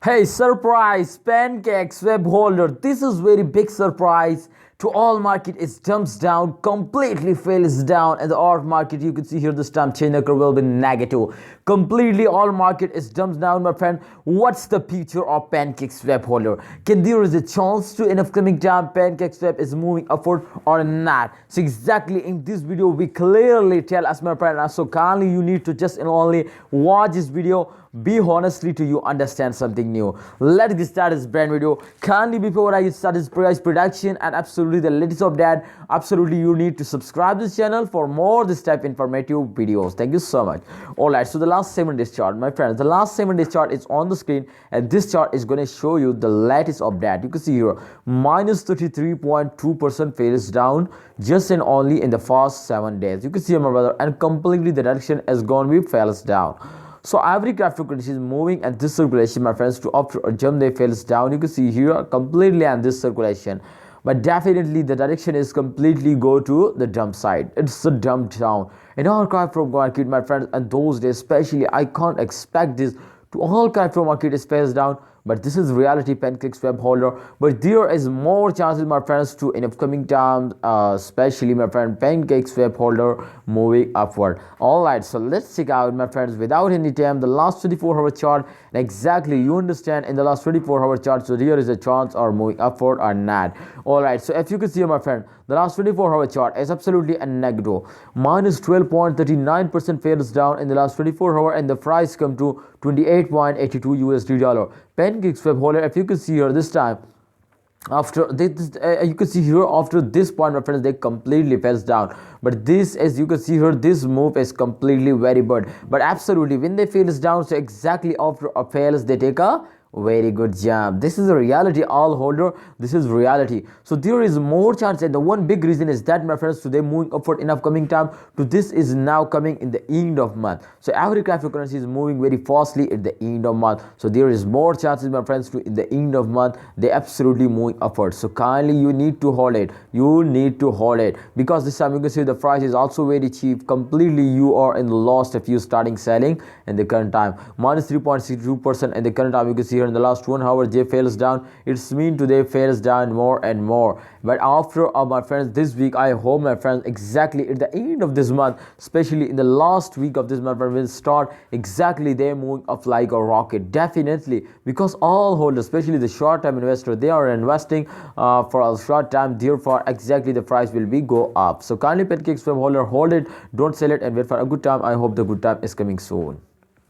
Hey, surprise! Pancakeswap holder. This is very big surprise to all market. It jumps down, completely fails down, and the art market, you can see here this time chain occur will be negative. Completely all market is jumps down, my friend. What's the future of Pancakeswap holder? Can there is a chance to in upcoming time Pancakeswap is moving upward or not? So exactly in this video we clearly tell us, my friend. So kindly you need to just and only watch this video. Be honestly to you understand something new. Let's get started this brand video. Kindly before I start this price production and absolutely the latest of that, absolutely you need to subscribe this channel for more this type informative videos. Thank you so much. Alright, so the last 7 days chart, my friends, the last 7 days chart is on the screen, and this chart is going to show you the latest of that. You can see here minus 33.2% fails down just and only in the first 7 days. You can see here, my brother, and completely the direction has gone with fails down. So every graph frequency is moving, and this circulation, my friends, to after a jump they fails down. You can see here completely and this circulation, but definitely the direction is completely go to the dump side. It's a dump down in all graph from market, my friends, and those days especially I can't expect this to all graph from market is fails down. But this is reality Pancakeswap holder. But there is more chances, my friends, to in upcoming times, especially my friend Pancakeswap holder moving upward. Alright, so let's check out, my friends, without any time the last 24-hour chart, and exactly you understand in the last 24-hour chart. So there is a chance or moving upward or not. Alright, so if you can see, my friend, the last 24-hour chart is absolutely a negative. Minus 12.39% fails down in the last 24-hour, and the price come to 28.82 USD dollar. Pancakeswap holder, if you can see here this time, after this, you can see here after this point, my friends, they completely falls down. But this, as you can see here, this move is completely very good. But absolutely when they fails down, so exactly after a fails they take a very good jump. This is a reality, all holder. This is reality. So there is more chance, and the one big reason is that, my friends, today moving upward in upcoming time to this is now coming in the end of month. So every cryptocurrency is moving very fastly at the end of month. So there is more chances, my friends, to in the end of month they absolutely moving upward. So kindly you need to hold it. You need to hold it, because this time you can see the price is also very cheap. Completely you are in the loss if you starting selling in the current time. Minus 3.62% in the current time. You can see in the last 1 hour J fails down. It's mean today fails down more and more. But after my friends this week, I hope, my friends, exactly at the end of this month, especially in the last week of this month, will start exactly they moving up like a rocket. Definitely, because all holders, especially the short-term investor, they are investing for a short time, therefore exactly the price will be go up. So kindly Pancakeswap holder, hold it, don't sell it, and wait for a good time. I hope the good time is coming soon.